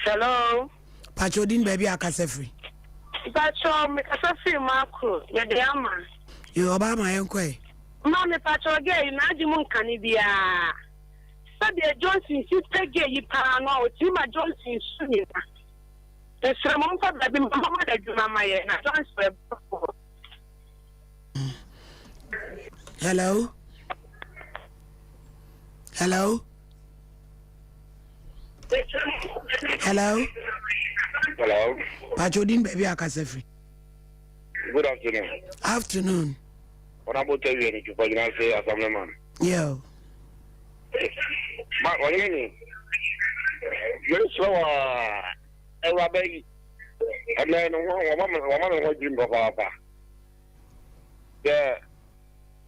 Hello. Pachodin baby akasefri. Pacho me kasefri makro. Ye de ama. Yo Obama yenkwe. Mama pacho ge na di mun kanibia. Sabe Johnson sister ge yi pa no ti ma Johnson suni na. Esra mo fa baby mama da juma maye na transfer. Hello. Hello. Hello. Hello. Pachodin baby akasefri. Good afternoon. Afternoon. What about you? You for you say assemblyman. Yo. Ma, what you mean? You so everybody. And then one dream of papa. Yeah.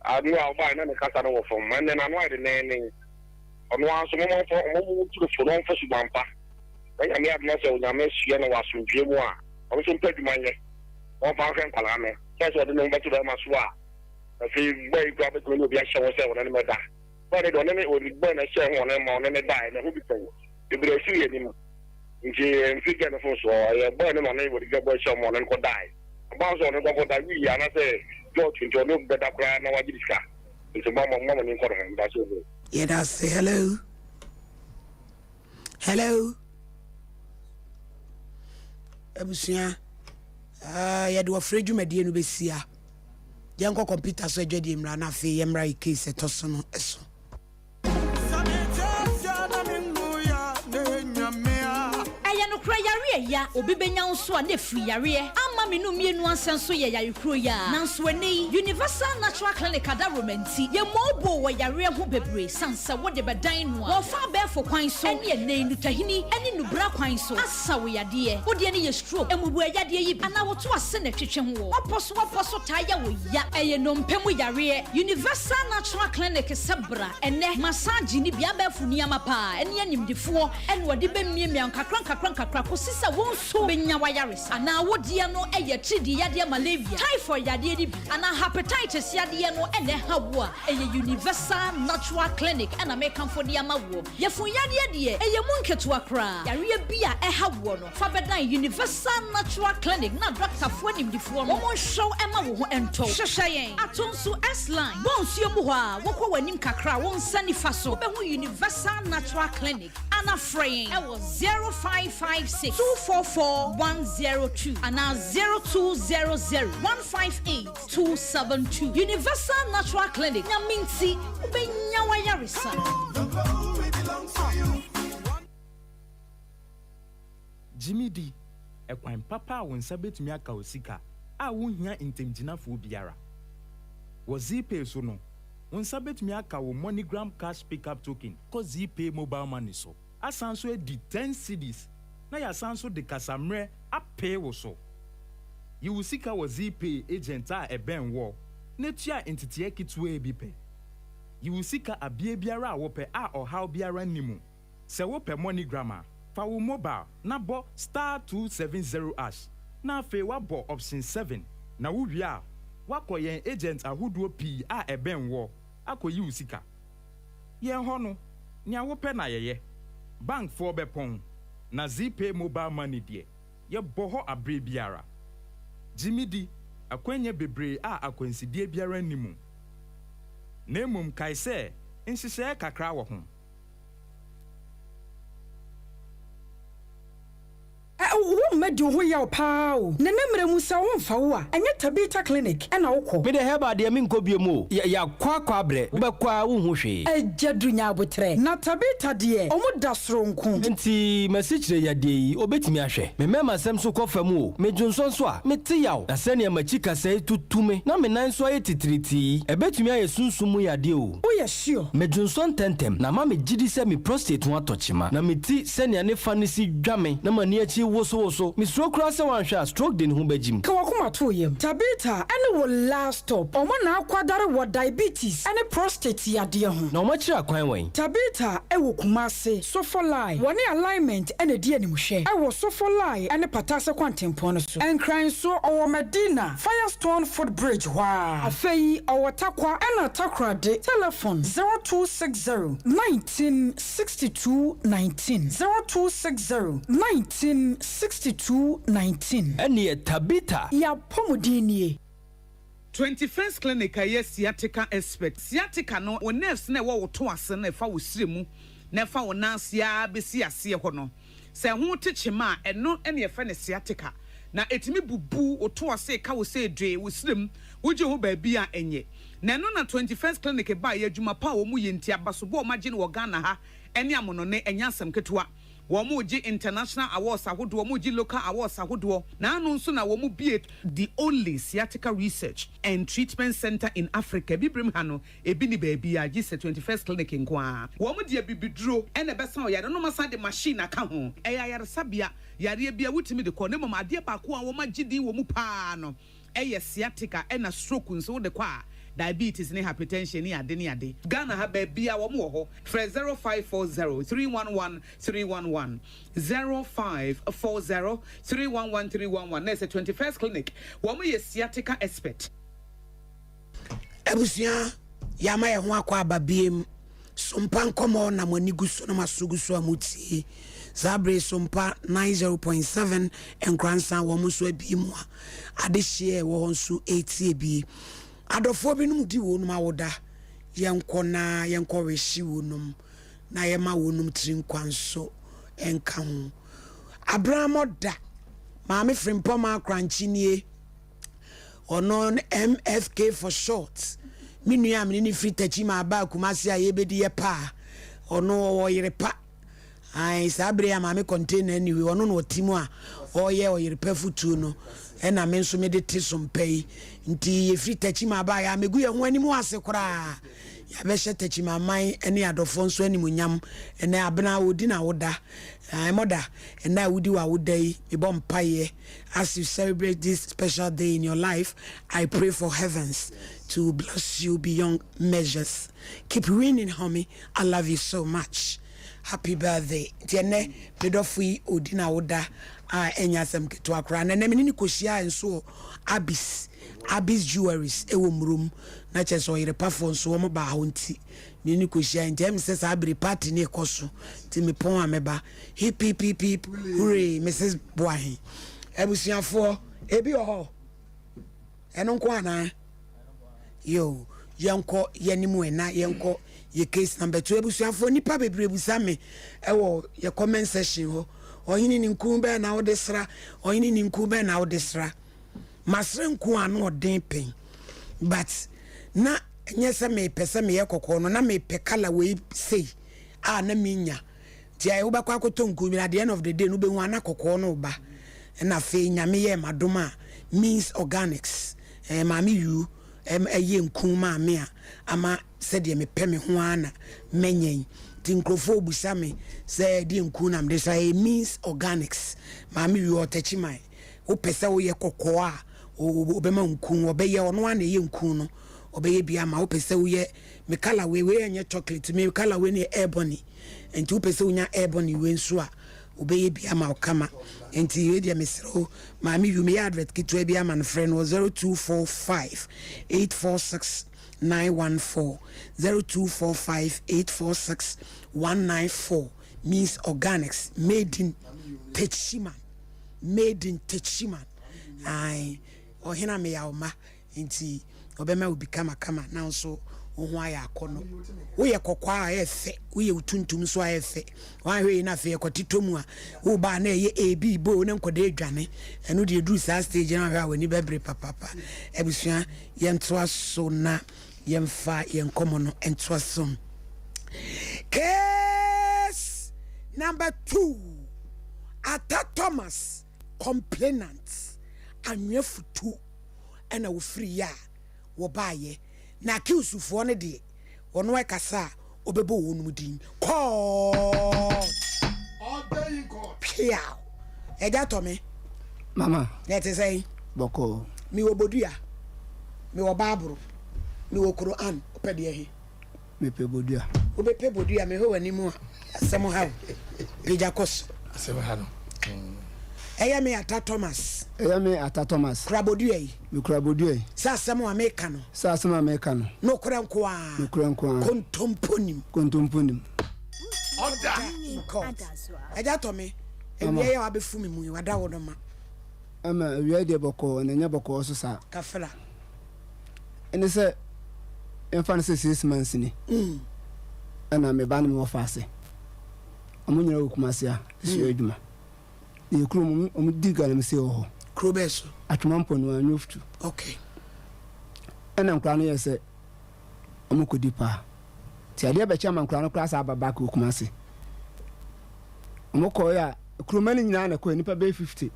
I knew I'll buy another casano from, and then I'm writing name. On one so more for to the phone for Subampa. I may have not said I miss you and was from Jimwa. I was in pretty money. One pound and Palame. That's what the number to them as well. I feel very glad that we will be a show and another. But I don't know what we burn a share on them on and die and who be saying. If they see him in figure the first war, I burn him on him with the girl someone and could die. About on the government that we are not say, go to look better cry now. I did this. It's a mama in Korean. That's all. Yeah, that's hello. Hello. Ebusia. Ya do afreju medie no besia. Yanko computer so edwedi mra na fe yemra case etoso no eso. Ya obi benya nso a na free yare ama me no mienu ansenso ye yare kro ya nanso eni universal natural clinic ada romanti ye mobo wo yare ho bebre sansa wo de bedan no wo fa be fo kwan so ene ene nutahini ene nubra kwan so asa wo yade wo de ne ye stroke emubu yade yi ana wo to ase na twetwe ho woposo ta ya wo ya eye no mpemu yare universal natural clinic sebra ene massage ni bia ba fu niama pa ene animdifo ene wo de be miemia kakra kosisa wonso benya wayaris ana wodia no eye chidi yade malaria typhoid yade ni ana hepatitis yade no ene hawo a eye universal natural clinic ana make for dia mawo yefun yade de eye munketo akra yare bia hawo no fa bedan universal natural clinic na doctor fo nimdifo no mo show ema wo ho ento hwehweyen atonso S line bonsuo mu ho a wokọ wanim kakra won sani fa so be ho universal natural clinic ana fraying e was 0556 244-102 and now 0200-158-272. Universal Natural Clinic. Nyaminti ubenya wayarisa. Jimmy D. Ekwan papa wonsa betumi aka osika a wohia intemgyinafo biara. Wo ZPay so no. Wonsa betumi aka wo MoneyGram cash pickup token ko ZPay mobile money so. Asanso edi 10 cedis. Na ya sanso de kasamre apay wo so. You sika wo ZPay agent a eben wo. Netua entity ekitwe bi pe. You sika abie biara a wo pe a ohaw biara nimu. Se wo pe MoneyGram fa wo mobile na bo *270#. Na fe wa bo option 7. Na wo wi a wakoyen agent ahoduo pi a eben wo akoyi usika. Yen ho no nya wo pe na yeye. Bank for bepon. Na ZPay mobile money die ye boho abre biara Jimmy D akwenye bebre a akwensidie biara nimu na emum kai se nsise kakra wo ho wo medi ho yaw pao na nemre mu sa wo mfa wo a enye Tabita clinic na wokọ me de heba de min kobiemu ya kwa abre wo bekwa wo hu hwe ejadunya abotre na Tabita de omuda soronko nti masichire ya de yi obetimi ahwe me mema sem so kofam o medwunso so a meti yaw na sene machika sai tutume na me nan so ayetitriti ebetimi aye sunsumu ya de o ye sure medwunso tentem na ma me gidi se me prostate ho atochima na meti sene ne fanisi dwame na mani achi woso misuro kura se wan hwa stroke de ne ho bajim ka wakoma to yem tabita ene wo last stop omo na akwadare wo diabetes ene prostate yade ho na omo kira kwan wen tabita ewo kumase sofolai woni alignment ene die anim hwe ewo sofolai ene patase kwantempon so enkran so owo medina firestone footbridge wa afei owo takwa ena takrade telephone 0260 1962 19 0260 1962 19 ene tabita ya pomodini 21st clinic a yes sciatica expert sciatica no wo nerves na wo to ase na fa wo siremu na fa wo nansia besi ase ho no se ho techema eno ene ye fa ne sciatica na etimi bubu wo to ase ka wo se dwe wo sirem wo je ho ba bi a enye na no na 21st clinic ba ya adwuma pa wo mu ye ntia baso bo ma je ne wo Ghana ha ene amono ne enya asem ketewa Womuji international awards ahodo womuji local awards ahodo na anu nso na womu be the only sciatica research and treatment center in Africa bibrim hano ebi ni baby a gise 21st clinic nkoa womu de bibiduro ene besa o yare no masa de machine aka ho eya yare sabia yare bia wutimi de ko ne mama ade ba ko a woma gidi womu pa no eye sciatica ena stroke nso de kwa diabetes ne hypertension ni ade Ghana ha ba bia wo mo ho 0540 311 311 0540 311 311 na 21st clinic wo mo ye sciatica expert abusia yama ye ho akwa ababiem Sompa Nkomo na monigu so na masugu so amuti Zabre Sompa 90.7 enkransa wo mo so abiem a ade hye wo nso 80 bi adofo bi num di wonum awoda yenkona yenkɔreshi wonum na yema wonum trinkwanso enka ho abramoda maame frimpoma kranchi nie ono MFK for short minu am ni free tachi ma ba kumasi a yebedi ye pa ono wo yere pa ai sabre ya maame container anyway ono no timu a oye o yere pa futu no ena me nso me de te sompai nti ye free tachi ma ba ya megu ye ho animu ase kora ya be hye tachi ma man ene adofo nso animu nyam ene abena wodi na woda ai moda ena wodi wa woda yi me bom paye as you celebrate this special day in your life. I pray for heavens to bless you beyond measures. Keep winning, homie. I love you so much. Happy birthday. Tiene pedofui odina oda enya sem keto akra na me ni koshia enso Abyss jewelries ewo mrum na cheso yire pafon so mo ba honti me ni koshia ntem se sa abri party ne koso ti me pon ameba hip hip hip hip hooray Mrs. Boahi ebusiafo ebi oho eno nko ana yo yenko yenimu ena yenko ye case number 2 ebusiafo nipa bebre busame ewo ye comment section ho oyini ni nkumbe na odesra oyini ni nkumbe na odesra masre nku anu odin pen but na nyese me pese me yekoko no na me pe kala we say na minya ti ayi wo bakwa akoto nkumbe at the end of the day no be hu anakoko no ba na fe nyame ye madoma means organics mami yu eye nkuma me a ama said me pe me ho ana menyen ti nkrofo busame say di nku nam de say means organics mami yu otachi mai wo pese wo ye kokko a obema nku obeye ono ana ye nku no obeye bia ma wo pese wo ye me kala we enye chocolate me kala we ne ebony enti wo pese wo nya ebony we nso a obeye bia ma okama enti we dia mesro mami yu me advert kitwe bia man friend 0245 846 914 0245 846 194 means organics made in Techiman ai ohina me yaoma nti obema will become kama now so ohun aya akono wo ye kokwa efe wo ye utuntum so efe wan hwe na fe kotitomu a wo ba na ye ab bo ne nkoda adwane eno de dru sa stage na hwe awani bebre papa ebusua ye ntoa so na ye mfa ye nkomo no ntoa so case number 2 Ata Thomas complainants anwefutu ena wo free ya wo baaye na kiusufo ne de wono ekasa obebo wonum din call obey God pia eja to me Mama. Let us say. Boko. Mi wo Bodia. Mi wo Bible. Mi wo Quran. Opedi ehi. Me pe Bodia. Obe pe Bodia me ho wani mu asemo ha. Peja kos. Asemo ha no. Eya me ata Thomas. Kura Bodia yi. Me kura Bodia yi. Sa asemo America no. No kura nko a. Kontomponim. Order in court. Eja to me. Ewie ya wabefu mi mu wada wo no ma. Ama ewie de boko na nya boko so sa. Kafela. Ene se emfa no se 6 months ni. Ana me ba no mo faase. Amunyira okumase a isi adwuma. Ye kuro mo diga na me se ho. Kuro beso. Atwampo no anyoftu. Okay. Ana nkra no ye se omukodi pa. Ti ade be chama nkra no kra sa ababa ka okumase. Omukọ ya kuro mani nyina na ko nipa be 50.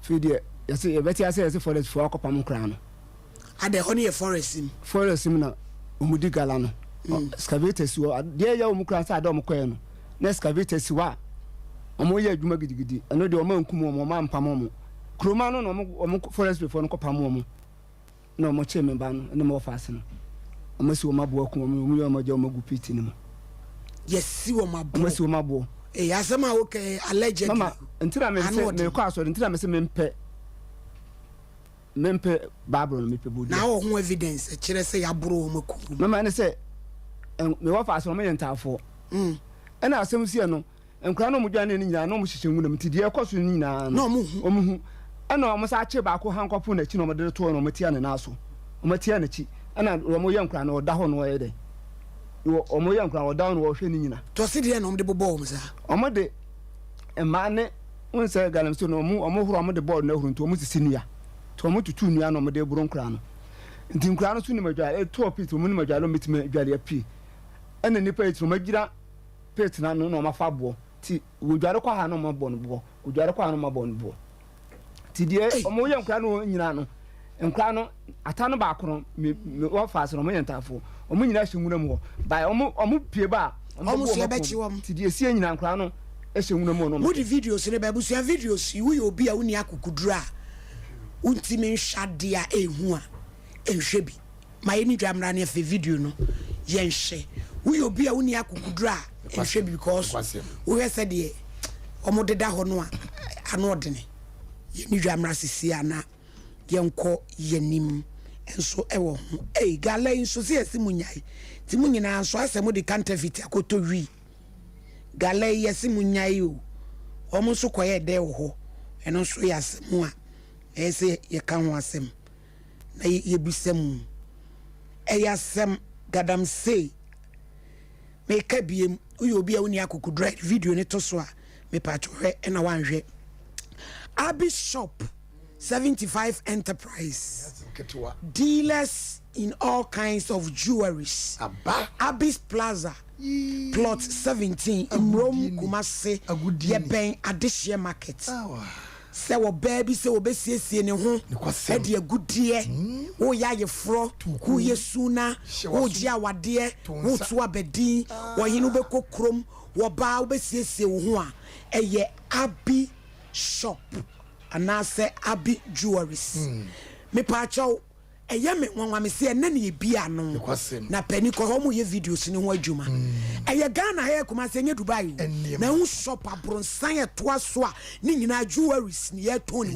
Fidie yase ye beti ase yase forest for akopam nkra no. Ade ho ne ye forest na omudi gala no. Excavators wo de ya omukra sa ade omukọ no. Na excavators wa omo ye adwuma gidigidi eno de omo nkum omo ma mpam omo. Kroma no no omo forest before no kopam omo. Na omo che memba no ne mo faase no. Omo si omo abo akum omo yo omo je omo gu pit ni mo. Yes si omo abo. Omo si omo abo. Asema okay allegedly. Mama, ntira me se me kwa so ntira me se mempe Bible no me pe Bodia. Na ho evidence kire se ya boro o maku. Mama ne se me wa fa so me yentafo. Ena asem sie no, enkura no mudwane ni nyina no mo hihye ngu na mtidi e kwaso ni nyina no. No mo hu. Ena o mo sa ache ba ko hankofo na chi no mo de to no mo tie ne na so. O mo tie na chi. Ena o mo yenkura no da ho no ye de. O mo yenkura o da no wo hwe ni nyina. To se de no mo de bobo mo sa. O mo de ema ne unse galam so no o mo huro o mo de board na huru nto o mo sisi nia. To mo tutu nia no mo de buru nkura no. Nti nkura no so ni madwa to pit mo ni madwa lo mitime adwale api. Ena nipa etro magira pit na no ma fa bo ti wodware kwa ha no ma bo no bo wodware kwa ha no ma bo no bo ti die o mo ye nkura no nyina no nkura no ata no ba akoro me wa fa so no mo ye ntafo o mo nyina hye nwuna mu ba o mo pie ba o mo so be chi wom ti die sie nyina nkura no e hye nwuna mu no mo di videos ne ba bu so videos yi wo obi a woni akukudura untimi nhade a ehu a enhwe bi ma ye ni dwamra ne fe video no ye nhye wo obi a woni akukudura enhwe bi because wo he said ye omo deda ho no a ano odene ye ni dwamra sisi ana ye nko yenim enso ewo ho gala enso se asimunyai ti munyina anso asemo de counterfeit akoto wi gala yesimunyai o omo so koye de wo ho eno so yasemu a ese ye kan ho asem na ye bisem yasem gadam say me ka biem uyo bia woni akukudra video ne to so a me pa hwe na wanhwe Abi Shop 75 Enterprise dealers in all kinds of jewelries. Abyss Plaza plot 17 in Rome Kumase Yeben Adishia Market. Se wo baby se wo besiesie ne ho e de agudie wo ya ye fro ku ye suna wo dia wade wo to abedin wo hinu be kokrom wo ba wo besiesie wo ho a eye Abi Shop anase Abi Jewelries me pa chaw eye me nwanwa me se na ne bia no na pani ko ho mo ye videos ne ho adwuma eye Ghana he kuma se nye Dubai na hu shop abronsan ye to aso a ni nyina jewelries ne ye to ne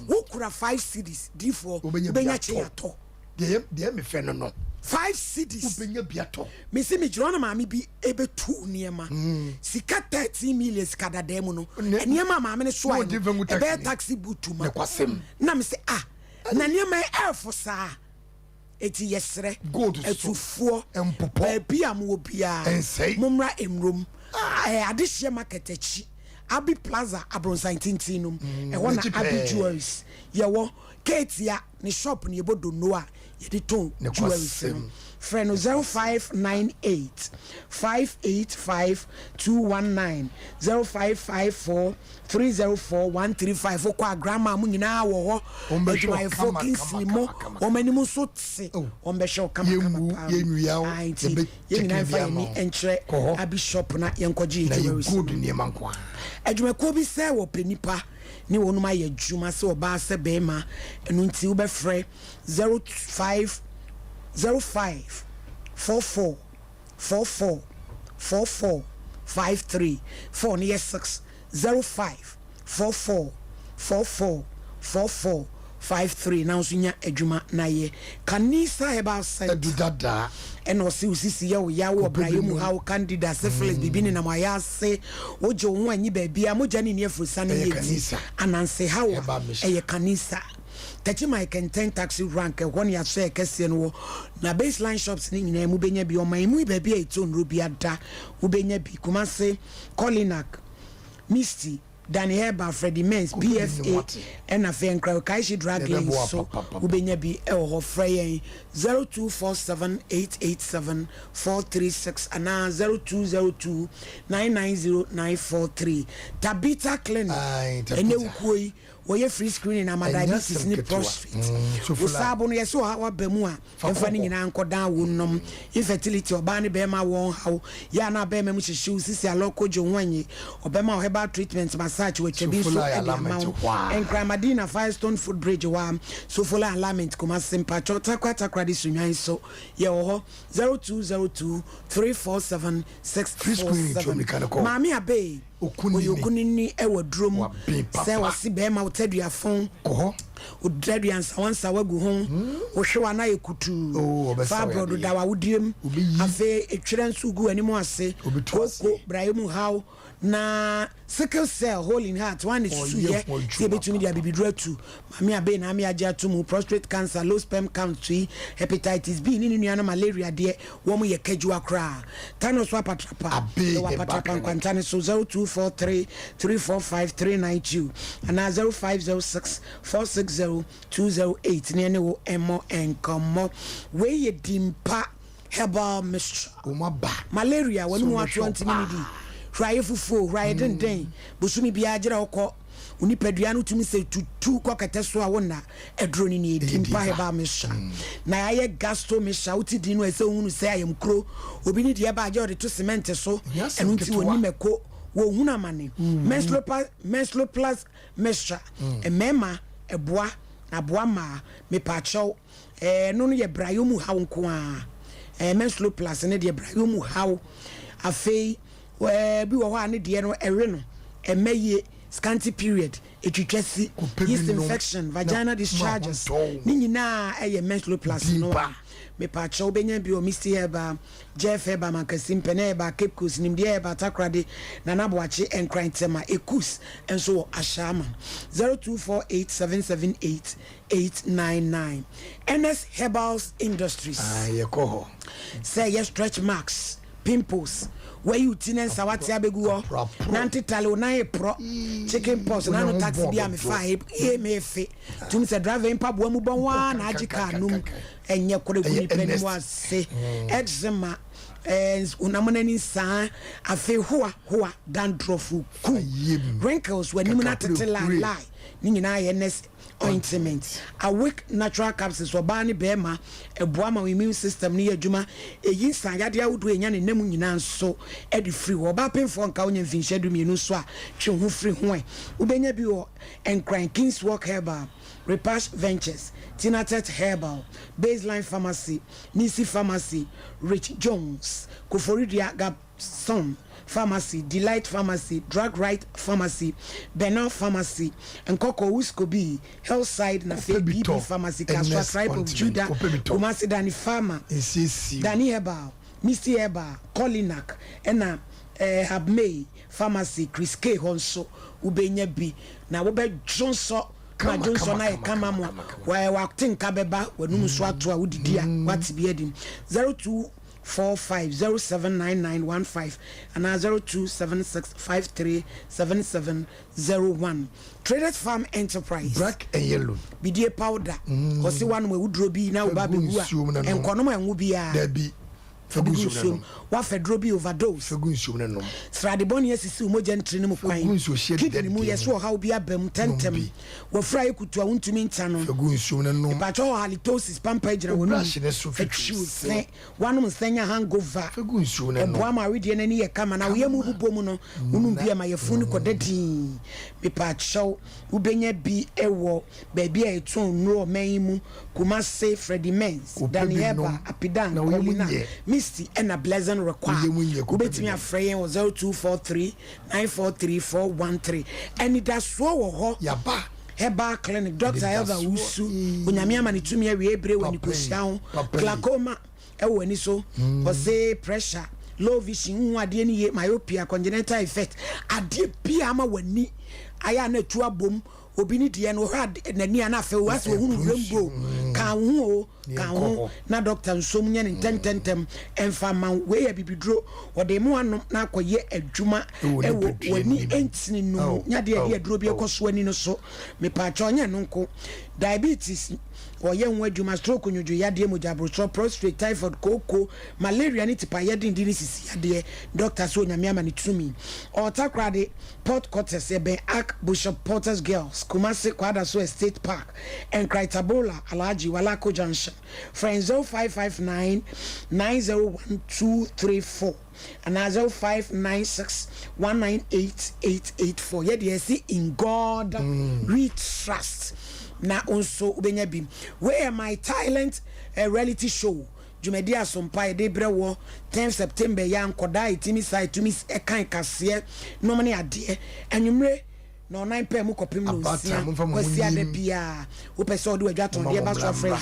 wo kura 5 cities d4 benya che yato de me fe no 5 cities ubenya biato me se me jiro na maame bi ebe tu niema sika 30 million skada dem no niema maame ne so ayi ebe taxi butuma na me se na niema airforce eti yesre etufuo baby am wo bia mumra emrom adehye market achi Abi Plaza abronsan tintinum e wona Abi Jewelries ye wo Katia ni shop ni ebodo noa ye de ton jewelries friend 0598 585 219 0554 304 135 kwa grandma mu nyina wo ho my fucking slimo o manimu so tse o be show kama ye nwia o ye nyina fa ni enchre Abi Shop na ye nkoji jewelries good ni manko adwuma ko bi se wo penipa ne wɔnom ayɛ adwuma sɛ ɔbaa sɛ bɛrima ɛno nti wobɛfrɛ 0544444453 4 ne yɛ 6 0544444453 na nso nya adwuma na yɛ kanisa herbal dada ɛna ɔse osisi yɛ wo yawo ɔbraeɛ mu ha wo candida syphilis bibi ne nam ayɛ ase wogye wo ho anyi baabi a mogya ne ne afurusa no yɛ di ananse ha wo ɛyɛ kanisa tachi my kenten taxi rank ɛhɔ ne yɛaso ɛkɛseɛ no wɔ na baseline shops ne nyinaa mu bɛnya bi ɔman mu baabi a ɛtɔ nnuro bi ada wobɛnya bi Kumase Colinac Misty Danny Herba Freddie Mens PFA and a fan crowd Kaishi drag lane so ubenya bi ho frey 0247887436 and 0202990943 Tabita Clinic ene ukoi woye free screening na diabetes ni prostate usabo no yeso ha wabamu a emfa ni nyina ankodan wonnom infertility oba ne be ma won hawo ya na be ma mu hyehye sisi aloko jo wanyi obema herbal treatment massage we chebi so Enkramadina Firestone Food Bridge wa so full alignment kuma simpa chota kwata kradi sunyan so ye ho 0202347647 mami abe okunini ewo drum se wasi be ma utadua fon koho udadua nsawansa wagu ho wohwe na ekutu fa brodo da wa wudiem afi etwere nso gu animu ase koko braimu haw na sickle cell hole in heart one is suye se betumi dia bibidura tu mami abe na ami agya to mu prostate cancer low sperm count three hepatitis B ni nua na malaria de wo mu ye kajua kra tano so apatrapa wa patrapa kwantane so 0243345392 and 0506460208 ne wo emo enkomo we ye dimpa herbal mixture malaria wonu mu 20 minutes hwaye fufuo hwaye denden bosumi bia agera okọ unipadua no tumi se tutu kokete so a wona edroni ni edimpa heba mesha na aye gasto mesha utidi no ese hunu se ayem kro obi ni de ba agye ode to cement so enu ti woni meko wo huna mane menstrual plus mesha emema eboa na boa ma me pacho no no ye brayo mu hawo nko a menstrual plus ne de brayo mu hawo afei bi wo ha ne de no ewe no emeye scanty period etwitwasi yeast infection vaginal discharges ni nyina eye menstrual plus no me pa cha obenya bi o Misty Herba Jeff Herba Mankasim Peneba Cape Coast nimde Herba Takrade na naboache enkrantema ekus enso ashama 0248778899 NS Herbals Industries yekoho say yes stretch marks pimples where you tinen sawati abegu ho nanti tale na e pro chicken pox na no taxi bia me fa e me fe tumi se driver impa bo mu bon wa na agika num enye kore guni peni mu ase eczema unamona ni sa afi hoa dandruff ku wrinkles when you na tete lie ni nyina yenes ointment awake natural capsules obani bema eboa ma immune system ni adwuma eyi sanyade awudu enya ne nam nyina nso edi free oba penfo nka onye mfinhye du mienu so a twe ho free ho ubenya bi o enkran Kings Walk Herbal Repash Ventures Tinatet Herbal Baseline Pharmacy Nisi Pharmacy Rich Jones Koforidia Gapson Pharmacy, Delight Pharmacy, Drug Right Pharmacy, Benal Pharmacy, and Coco Wuskobi, Hillside na BB Pharmacy, Kaswa Tribe of Judah, Kumasi Dani Pharma, Dani Herba, Misty Herba, Colinac, and Habmay Pharmacy, Chris K. Honso, Ubenya B. Now, Obe Johnson. Ma Johnson na kama mo wa acting kabeba wanu so ato a wudidia what be edim 0245079915 and 0276537701 Traded Farm Enterprise black and yellow bidie powder kosi one we wudro bi na uba be gu a enkono ma nwu bia there be Fegun wa fedro bi overdose Fegun nsuo ne nom srade boni asisi umoja ntrini mu kwan Fegun nsuo hye kidini mu yeso ha obi abam tentem wo fra ekutu a untumi nta no Fegun nsuo ne nom ba cho halitosis pampa gira wonu fetwi wanum senya hangover Fegun nsuo ne nom ebo ama wedie nani ye kama na wo mu bubom no unum bia ma yefunu kodadi me pa cho ubenya bi ewo ba bia eton no menyimu Kumase Freddy Mens Daniela Apidan Colina Misty and a pleasant require ubetimi afrey 0243 943413 and it does so yaba Heba Clinic Dr. Elva Usu unyame ama nitumi awie bre wani kosia glaucoma ewo ni so ose pressure low vision ade ni myopia congenital effect ade bia ama wani aya na tu abom obi ni de no had nani ana fe wase ohunu rainbow kan ho na doctor nsom nya ntentem emfa man we ya bibidro ode mu anom na akoye adwuma ewo wani entini no nya de ya duro bi ekoso ani no so me pa cha onya no nko diabetes oye nwa adwuma stroke nyuju yade mu jabro prostate typhoid koko malaria ni tipa yade ndi sisi yade doctor so nyame ama ni tumi otakrade port quarters ebe ak Bishop Porter's Girls Kumasi Kwada so Estate Park and Kraitabola Alaji Walako Junction friends 0559 901234 and 0596198884 yede yesi in God we trust na onso ubenya bim where my talent a reality show Jumedi Sompa de brewo 10 September ya nkoda itimi side to miss e kan kase no mane ade enwumre no 9 pm kopim no sia kwasi ade bia wo pese ode wadwa ton de ba so friend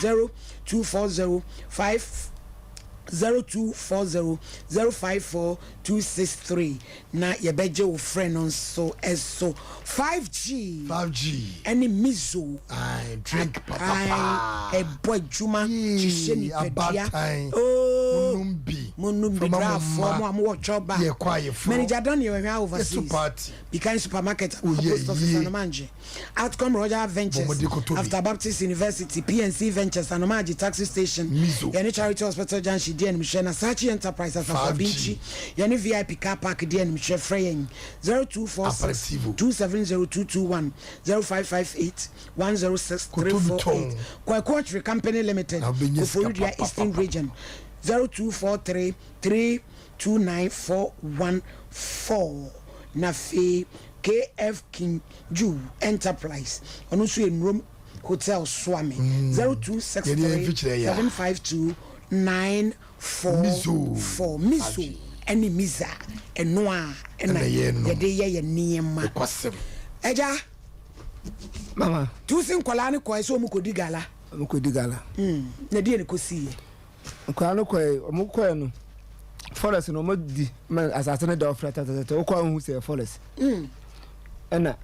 0240-540-054-263 na yebeje wo friend on so eso 5G any mizo I drink papa a boy juma chisheni pedia munumbi grafo mo choba manager don you here overseas because supermarket post office and manje outcome Roger Ventures after Baptist University PNC Ventures and Omaji taxi station yani charity hospital junction and Michelle Sachi Enterprises of Beach yani VIP car park and Michelle Freyen 0246-270-221 0558-106-348 Kwa Country Company Limited Kufuria Eastern Region 0243-329-414 Nafi KF King Jew Enterprise Onusu in Room Hotel Swami 0263-752-944 Miso any Miza and Noah and the day Niema Eja Mama Tusin Kolani Koi so Mukodigala Nadian Kosi Kwano Koi Mukoeno Forest no modi man asasene da ofrata tata o kwa hu se forest ena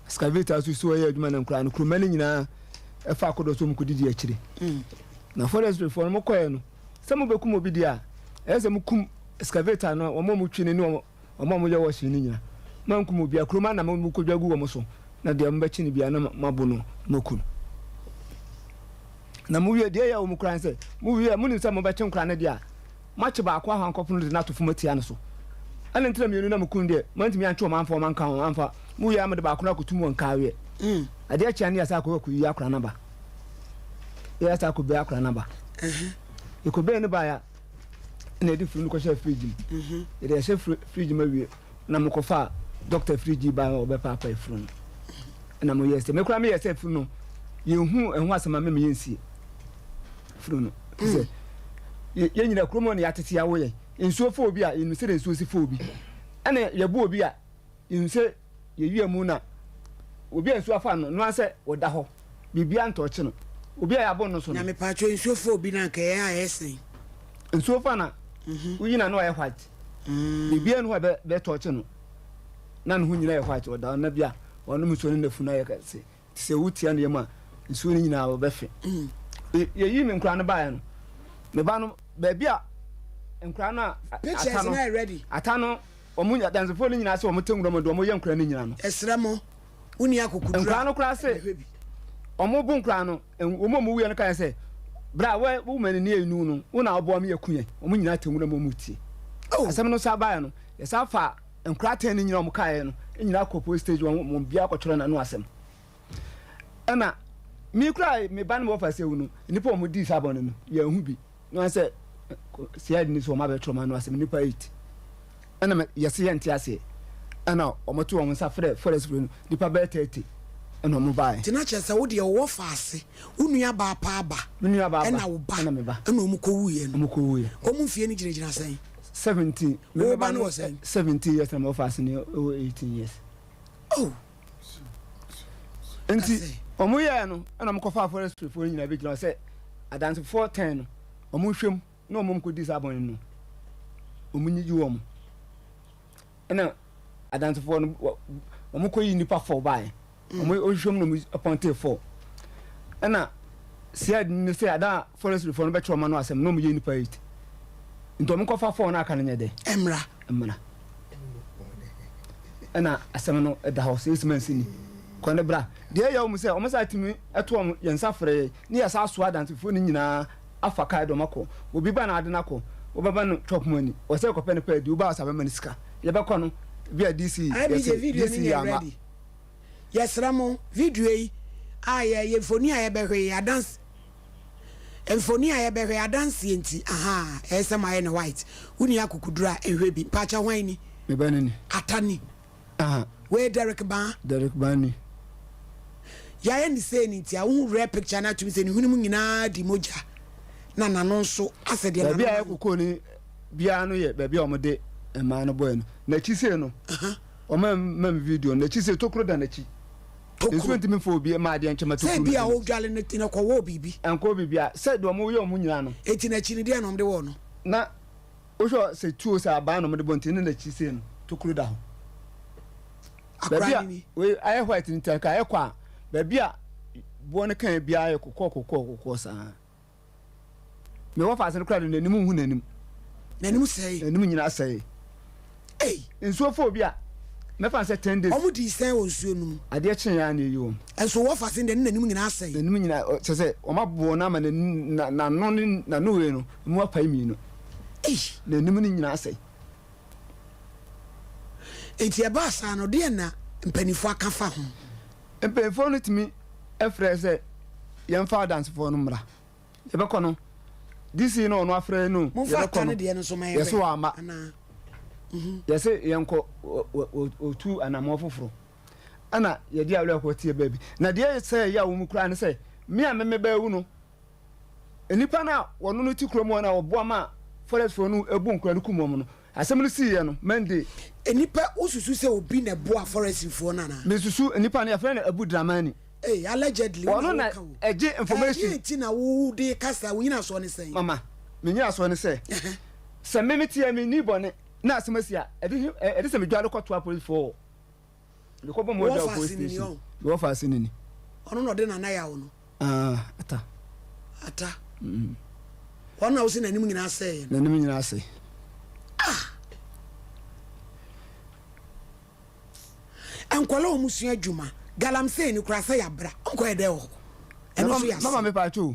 excavator so ye aduma na nkura no krumani nyina e fa akodo so mukudidi akire na forest reform mo koye no samu bekum obi dia e se mukum excavator no o mo twini ni o mo ye wo shi ni nyina man kum obi akruma na mo kodwagu wo mo so na de mo bachi ni bia na mabo no mokun na mu wie de ya o mukran se mu wie mu ni se mo bachi nkura na dia match ba akwa hankofo no na to fumati ane so ane ntra mienu na mukun de mantimi antwo manfo manka ho anfa mu ya amde ba akona kotumu nka we ade a chia ne asa akwa ku yi akra na ba ya asa akwa be akra na ba iko be ne ba ya na edi furu no ko sha fridge ede sha fridge ma wie na mukofa doctor fridge ba obe papa furu na mo yese me kura me yese furu no yehu ehu asema me yensi furu no ye nyina kromo ne yatete ya wo ye nsuo fo obi a nse de nsuo si fo obi ene ye bu obi a nse ye wie mu na obi a nsuo afa no ase oda ho bibia ntoche no obi a yabo no so na me pa cho nsuo fo obi na ka ya ese nsuo fa na uyina no ye white bibia no be toche no na no nyina ye white oda na bia ono muso ne nafuna ye ka se wutia ne ma nsuo ne nyina obefe ye yi me nkra no ba ya no me ba no baby a nkra na pictures na ready atano omunya dance fo nyina se omutenguro mo do mo ye nkra ni nyina no esramo uni akukudura nkra no kra se omo bu nkra no omo mo wiye no kan se bra we woman ni enu no wo na obo me yakuye omo nyina temu na momutie asem no saba no yesa fa nkrata ni nyina omo kae no nyina kopo stage mo bia akotworo na no asem ana mi kra me ban mo fa se wu no nipa omo di sabon no ya hu bi no say siad ni so ma be troma no asem nipa 8 ana yesi yenti ase ana omo to omo sa frɛ forest no nipa be 30 ana omo bae tina chese wo de wo fa ase unua ba pa aba unua ba ana wo ba ana me ba ana omo ko wuye no omo ko wuye omo fie ni gyina sɛn 17 me ba no was 17 years na mo fa ase ni 18 years oh enti omo ye no ana mo ko fa forest fo nyina be gyina sɛ adanse 410 no omo hwem na omo ko di sabon no omo nyiji wo mo ana adanse fo no omo ko yi nipa 4 bae omo ohwem no mo appointed 4 ana siad ni say ada forest reform be choma no asem no mo ye nipa 8 nto mo ko fa 4 na aka no nyede emra ana asem no da house ismansi ni kone bra de ya o mo say o mo sa timi eto o yensa frɛ ni ya sa so adanse fo ni nyina afa kai do mako obi ba na ade na ko obaba no chop money o say ko pen pa di oba sa be manisika ye be ko no via DC ya ready yes ramo video yi ye phone ya be hwe ya dance phone ya be hwe ya dance enti aha esema ye ne white uni akukudura ehwe bi pacha hwan ni me ba ni atani aha we Derek Bani ya ye ni say ni ti a hu rare picture na tumi say ni hunu mu nyina di moja na nano so asede na bia akukọ ni bia no ye bia o mo de ma no boy no na chi say no o mam video na chi say tokro da na chi nso ntimi fo bi ma de nchema tokro say bia o dwale ne tin ko wo bibi enko bibia say do mo ye o mo nyina no eti na chi ni de no de wo no na o so say tuo say aba no mo de bontin na chi say no tokro da ho akra ni we aye white ni taka aye kwa bia bo ne kan bia aye kokko sa me wo fa se kra no nanim hu nanim sei nanim nyina sei nsuo fo bia me fa se 10 days omu di sen wo nsuo num ade chen ya na eyo enso wo fa se de nanim nyina sei nanim nyina se o ma bo na ma na no na no we no mu apa mi no nanim nyina sei enti e ba sa no de na mpanifo aka fa ho mpanifo no timi efre se yem fa dance fo no mra ye be kono DC no no afre no ye be kono de no so ma ye yeso ama yese yenko otu anamo foforo ana ye dia wle ko tie baby na de se ya wo mu kura ne se me a me ba wu no enipa na wono no ti kromo na obo ama forest fo no ebu nkura no kumom no asem no si ye no mende enipa osusu se obi na boa forest fo na na me susu enipa na ya fre na abu dramani allegedly wono na eje information eti na wo de kasa wo nyina so ne sen mama me nyina so ne se se me metie me ni bone na asemasia ede se me dwale ko to police for le ko bomo da police station wo fa sinini ono no de na na ya wo no ata ono wo se na nim nyina se na nim nyina se ankwala o musua adwuma galamsey ni kura se ya bra onko e de wo eno so ya mama me pa chu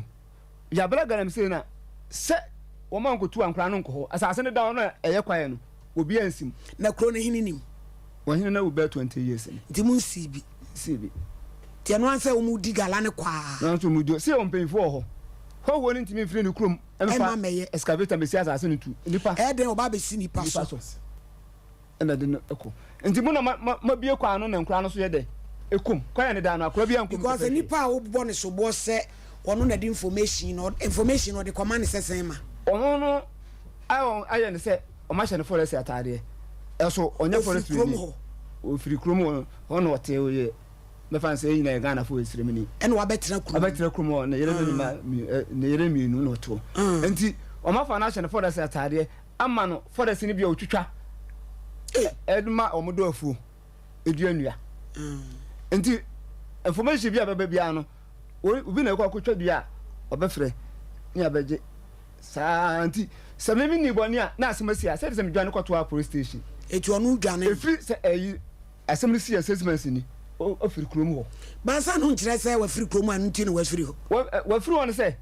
ya bra galamsey na se wo man ko tu ankra no nko asase ne da no eye kwae no obi ansim na kro ne hininim wo hini na wo be 20 years ni ndi mun CB ti eno anse wo mu di gala ne kwa na so mu dio se o mpenfo ho wo ni ntimi firi ne krom emfa excavator be si asase ne tu nipa den oba be si nipa so ena de no eko nti mu na ma bie kwa no na nkra no so ye de ekum kwa ne da no akra bia nkum because nipa wo bo ne so bo se ono na di information no the command sesen ma ono no ayo ne se o ma hye ne forest atade eso onye forest o firi krom ono wote o ye me fan se yin na Ghana fo esire mini ene wa betena krom na yere ne yere mi nu no to enti o ma fa na hye ne forest atade ama no forest ni bia otwitwa eduma omodo afu eduanua enti information bia baba bia no obi na ekwa kwotwa bia obefre ni abeje sa nti se me ni boni a na asemasi a se me dwane kwato police station etu onu dwane efri se ayi asemasi assessment ni o firi krom ho ba sa no nkire se wa firi krom anu ti no wa firi ho wa firi won se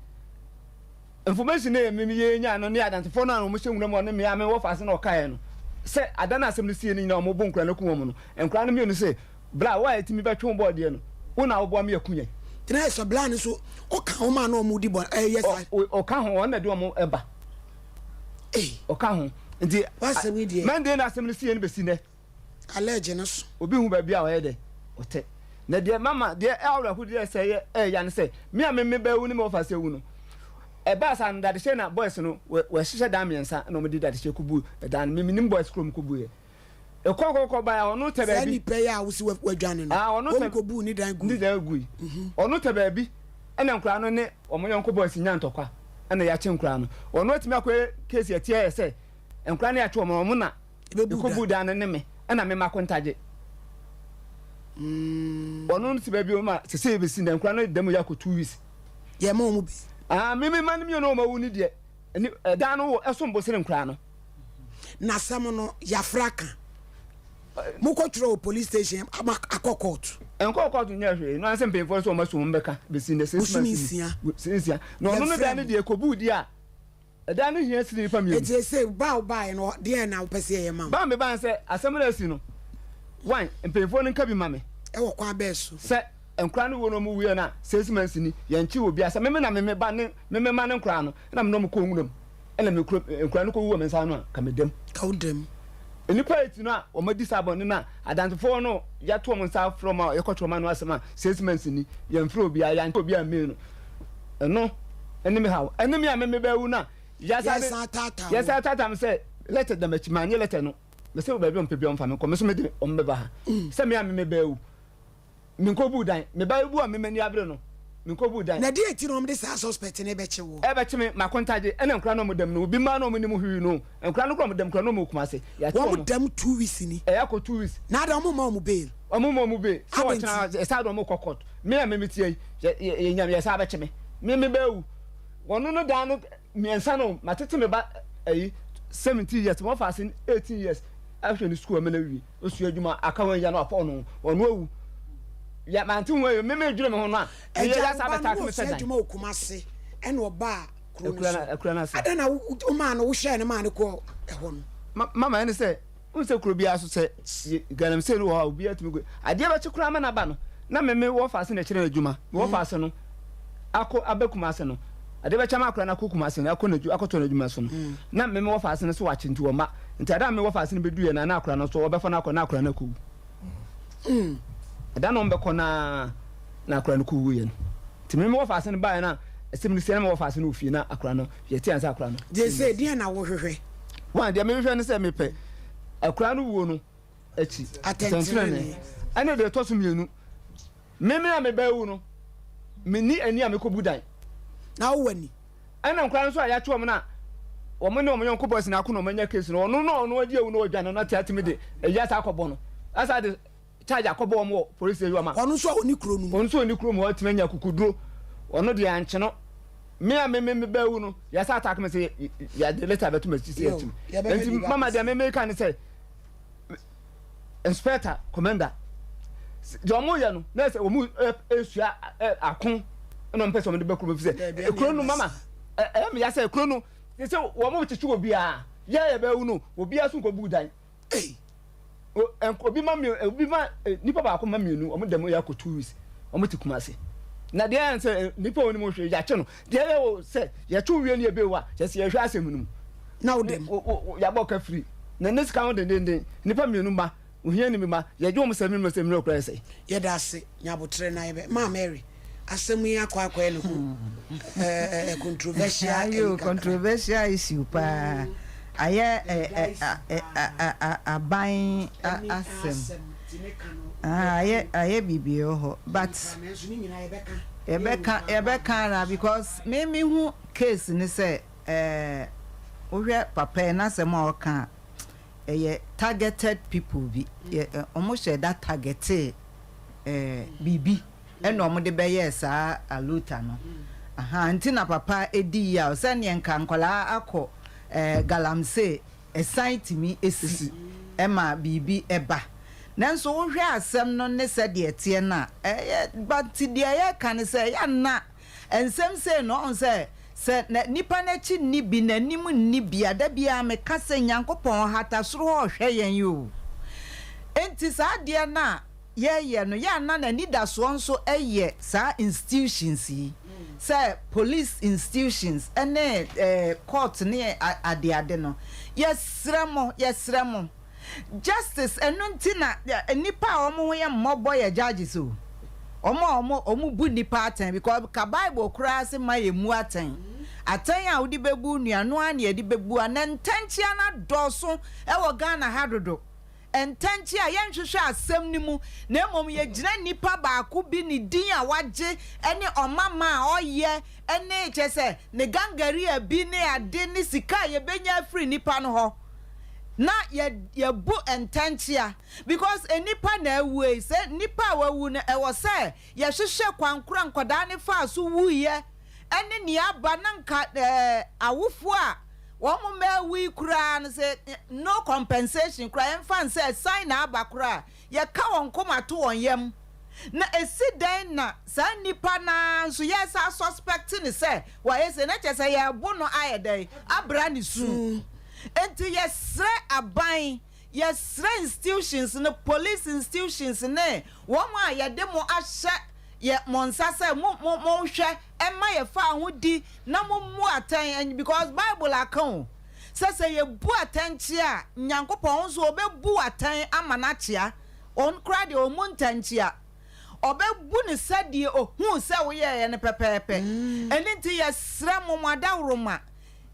information na me ye nya no ne identify na mo hye nwuna mo ne me ame wo fa se na okae no se adana asem no sie ni na mo bo nkra na kuma mo no nkra no me no se bra wa etimi betwe board ye no wo na wo bo me akunya tena so bla ni so o ka o ma na o mu di bon yes o ka ho na de o mo eba o ka ho ndi wase we die man de na asem no sie ni besi ne allergy no so obi hu ba bia o ye de o te na de mama de awra hu de se ya ne se me a me ba wu ni mo fa se wu no eba san da de na boys no we hyehyɛ da miensa na mo di da de kubu da me nim boys krom kubu ye ekokoko ba ya ono te ba bi ani pe ya wo si wadwane no ono te kubu ni dan gu ni dan gu ono te ba bi ena nkura no ne omo yonko boys nya ntokwa ena ya che nkura no ono atimi akwe case etie ye se nkura ne ya che omo na kubu da ne me ena me makontaje ono ti ba bi o ma se be sin da nkura no dem ya ko 2 weeks ye ma omu bi mimi man mi no ma wuni de ni da no eso mbosire nkra no na sam no ya fraka mu ko tro police station akokot enkokot nya hwe no ansem pemfo so ma so mbeka besi ne sinsia no no da ne de ekobu di a da ne hia siri family e say ba no de na opese ye ma ba me ban se asem na si no wan pemfo no nka bi ma me e wo kwa be so se nkra no wono mu wie na 6 months ni yanchi obi asa meme na meme ba ne meme ma ne nkra no na me no ko nwuram ena me nkra no ko wu me nsa no ka medem enipa eti no a o ma disable ne na identify no ya to mo nsa from a yekotro ma no asema 6 months ni yamfro obi a yanchi obi a me no eno enemi hawo enemi a meme ba wu na ya sa tata me say let them chimanye let no me say obi on pebi on fa me ko me so me de on be ba ha say me a meme ba wu minkobu dan me ba bu a me mani abre no minkobu dan na de eti no me sa suspect ne be chewo e be chime makontaje ene nkra no modam no obi ma no mo ni mo hwi no nkra no kro modam nkra no mo kuma se ya che wo modam 2 weeks ni e ya ko 2 weeks na da mo ma mo bail mo bail so wa china e sa do mo kokot me a me metie ye nyam ye sa be chime me ba wu wono no dan no miensa no matete me ba 17 years mo fa 18 years after ni school me na wi osu adwuma aka wan ya no apo no wono awu ya manti wo me dwure me ho no a ya sa beta ko me se dan adwuma okumase ene oba akura na se adana o ma no wo hye ne ma ne ko ho no mama ene se unse kuro bia so se galam se ru ha obi atumi go ade ba chikura ma na ba no na me wo fa se na kire adwuma wo fa se no ako abekumase no ade ba chama akura na kokumase no akoto na adwuma so no na me wo fa se no so wa chinti wo ma nti ada me wo fa se no beduye na akura no so wo be fa na akura na ko da no mbeko na akura no kuwu ye no timi me wo fa se no ba na esim ni se na me wo fa se no ofie na akura no ye ti ansa akura no je say dia na wo hwehwe wan dia me hwehwe ne se me pe akura no wo no achi attention ane de to so mienu me a me ba wu no me ni ani a me ko budan na wo wani ana akura no so aya tuo mo na wo mo ne wo yonko boys na akuna manya case no no agi ewu no odwane no tiatimi de eya sa akọbọ no asa de charge akọbọ mo police ewu ama onu so oni kro nu onu so oni kro mo atimanya kukuduro onu de anche no me a me ba wu no ya sa attack me say ya de later betu me sisi atim enti mama de me kan say inspector commander jo mo ya no na say o mu esua akon no mpese mo de ba kro mo fi say ekro no mama me ya say ekro no say wo mo chichu obi a ya ba wu no obi asu ko budan obi ma nipa ba ko ma mienu o mo dem ya ko 2 weeks o mo tikuma se na de an say nipa oni mo hwe ya che no de ya wo say ya chu wie ne ebe wa ya se ya hwe asem nu na wo dem ya ba ka free na next count den nipa mienu ma ohia ni ma ya jo mo sami mo sami okra say ya da se nyabotre na ebe ma Mary asem yi akwa no controversial issue pa aye aban asem aye bibio ho but ebeka na because me hu case ni say ohwe papa na asem a oka targeted people bi almost that targeted bibi eno mo de beye sa aluta no ntina papa edi ya se ne nka nkola akọ galamse site mi esi ema bibi eba nanso wo hwe asem no ne se de tie na but de ya kan se ya na ensem se no on se se na nipa na chi ni bi na nim ni bia da bia me ka se Nyankopon hata soro ho hwe yen yo enti sa de na ye no ya na ni da so nso eye sa institutions yi say police institutions ene court ne ade no yesremo justice enu ntina nipa omo ho ye mmobo ye judges o omo bu nipa aten because ka bible kura se ma ye mu aten a wodi bebu nuano ane ye di bebu anentanchia na doso e wo Ghana hadodo entanchia ye nhwehwe asem ni mu na emom ye gina nipa baako bi ni din a waje ene omama a oye ene chese ne gangari abi ne ade ne sika ye benya free nipa no ho na ye bu entanchia because enipa na ewu se nipa wawu na e wo se ye hwehwe kwankura nkoda ne fa so wuye ene ni aba na nka awufo a womo mewi kura no say no compensation kura emfa say sign na aba kura ye ka won komato won yam na esi den na sa nipa na so yes a suspect ni say wa ese na che say ye bu no ayedai abra ni su enti yesre aban yesre institutions no police institutions ne womo ayede mo ahye ye monsa say mo hwe emma ye fa ahudi na mo mu atan because bible account say ye bu atanchi a Nyankopon so obebu atan amanachia on kra de omuntanchia obebu ne sadie ohun se wo ye ne pepepe eninti ye sra mo madawroma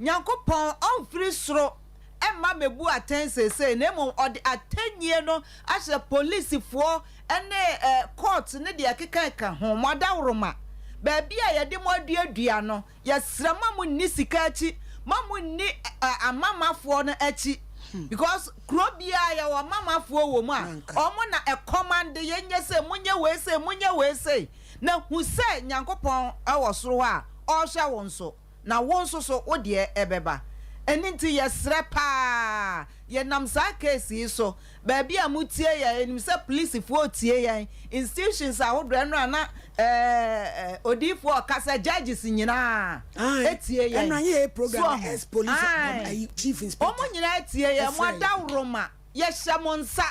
Nyankopon on free soro emma mebu atan say na mo ode atanye no ahye police fo ene court ne de akeka ho madawroma baby a ye de mo aduadua no ye sra mamu ni sikachi mamu ni amamafo no achi because krobia ya wa mamafo wo mu a omo na e command ye nye se munye we se na hu se Nyankopon awo soro a o hwa won so na won so wo de ebeba eninti ye sra pa ye nam sa case so baby a mutie ya enim se police fo tie ya institutions a wodre no na odifo kasa judges nyina etie ya na ye program as police chief inspector omo nyina etie ya mo adawroma ye hyamonsa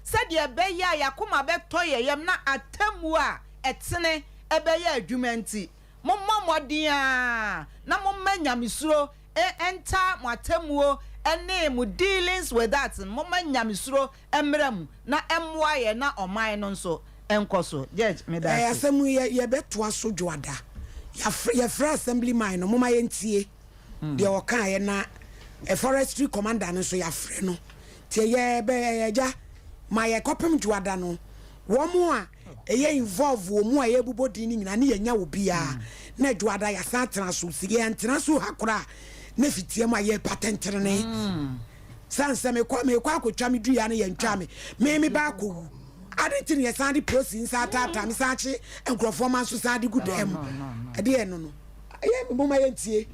se de be ya yakoma be toye yem na atamu a etene ebe ya adwumanti mo mmomodin a na mo manyamsuro enter matamuo ene mu dealings with that mama nyamsuro emram na emwaye na oman no nso enkoso judge me da asemu ye beto aso dwoada ya fra assemblyman no mama yentie de o kan ye na forestry commander no so ya frɛ no tie ye be ya ma ye kopem dwoada no wo mu a eye involve wo mu a ye bubodi ni nyina ne ye nya wo bia na dwoada ya san transo sige transo hakora ne fitie ma ye patentere ne sanse me kwa akotwa me dua ne ye ntwa me ba ko adenti ne san di prosin sa tata me sanche enkrofo man so sa di gudem ade ye no ye me ma ye ntie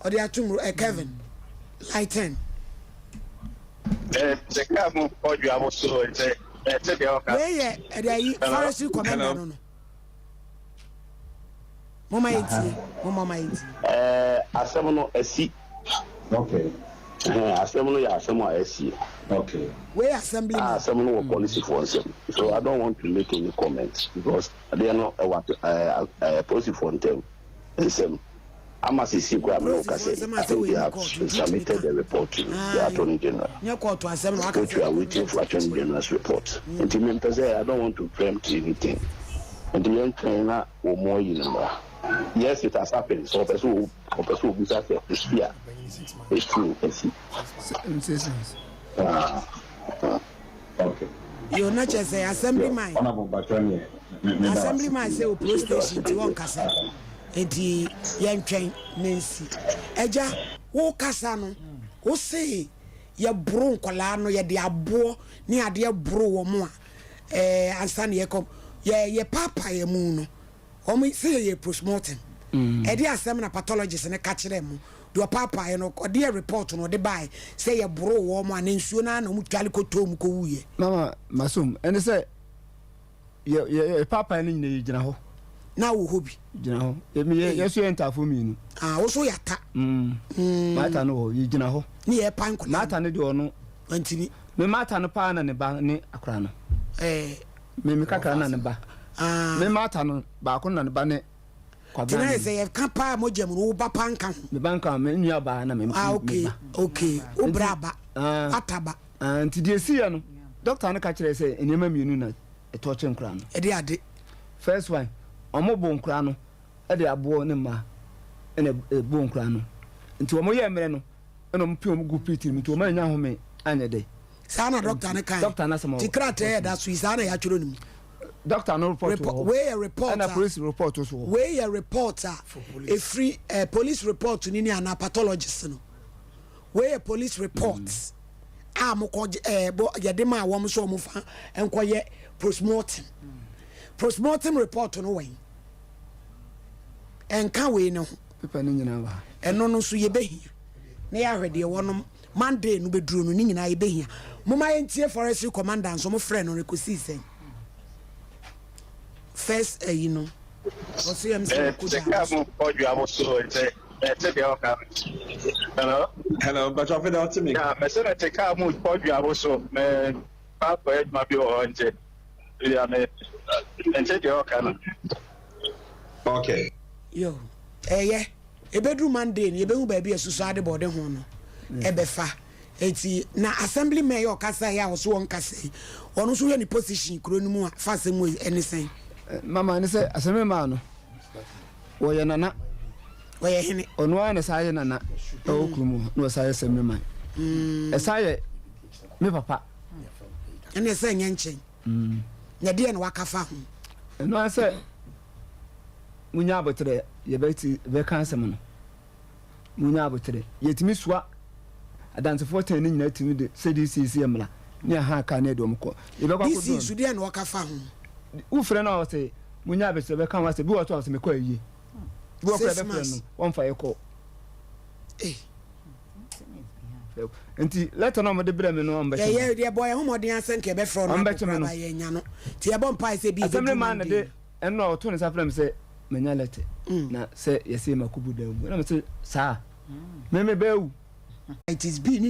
ode atum Kevin lighten the cabo odio amoso te de oka we ye ade ayi forestry commander no Mama iti. Asem no asi. Okay. Asem no ya asem a asi. Okay. We assembly. Asem no policy for them. So I don't want to make any comments because they are not what policy for them. I must see what I'm saying. I think they have submitted the report to the Attorney General. Which we are waiting for Attorney General's report. And I don't want to preempt anything. And the young trainer or more, yes, it has happened. So, person will be such a fear. It's true. Okay. You're not just say assemblyman. Assemblyman say pro station to one kasa. Enti yentwen Nancy. Eja wo kasa no. Wo say ye bro nkola no ye de abo ne ade bro wo mo a ansa ne ye kom ye papa ye mu no. Omo say ye postmortem. E dey asem na pathologist ne ka kire mu. Do papa ye no de report no de buy say ye bro wo mo anensuo na na mu twale ko tom ko wuye. Mama masum ene say ye papa ni nyina ye gina ho. na wo hobi gyina ho yesu entafo minu wo so yata mata no ho gyina ho ni ye pan ko mata no de ono antini me mata no pa na ne ba ne akora no me kakra na ne ba me mata no ba ko na ne ba ne kwabra tina se ye kan pa mo jam no ba pan kan me ban kan me nua ba na me okay o braba ataba anti de sia no doctor no ka kire se enema mienu na etoche nkra no e de ade first one omo bo nkra no e de abo ne ma ene bo nkra no nti omo ye mere no eno mpi omo gu piti mi to omo anya home anya de sana doctor ne kan doctor na samo tikrate e da so sana ya churo nim doctor no report where a report and a police report also where a reporter a free police report ni ni ana pathologist no where a police reports mo ko ye de ma wo mo so mo fa enkoye postmortem report no wen enka we no pepa ni nyina ba eno no so ye behia na ya hwede wonom Monday no beduru no ni nyina ye behia mo ma yentie forestry commander so mo frɛ no rekosi sen first you know also am saying hello but I feel to me yeah me say take car mo podu aboso me papa e ma bi o nje ya me nje de o kana okay yo yeah e bedroom Monday ni e behu ba bia susu ade bode ho no e be fa eti na assembly mayor kasa ya so won kasa ono so ni position kro ni mu a fa se mu anything mama ni say assembly man no wo ye nana wo ye hene ono an sa ye nana o krumu no sa ye assembly man sa ye me papa ene say nyanchen na de na wakafa ho no an say munya abotre ye be kan asem no munya abotre yetimi soa adanse 14 ni nyina timi de cdcc emla ni ha ka na edom ko ye be kwa ko this is de na wakafa ho u frɛ na o say munya abotre be kan wa say bi wo to o say me kwa yi bi wo frɛ be frɛ no won fa ye ko enti letter no mo de brɛ me no on be ye de boy ho modern asen ke be frɛ no ba ye nya no ti e bon pa say bi assembly man de eno o to ne sa frɛ me say menya letter na say yesi makubu da mu na me say sa me bewu it is be ni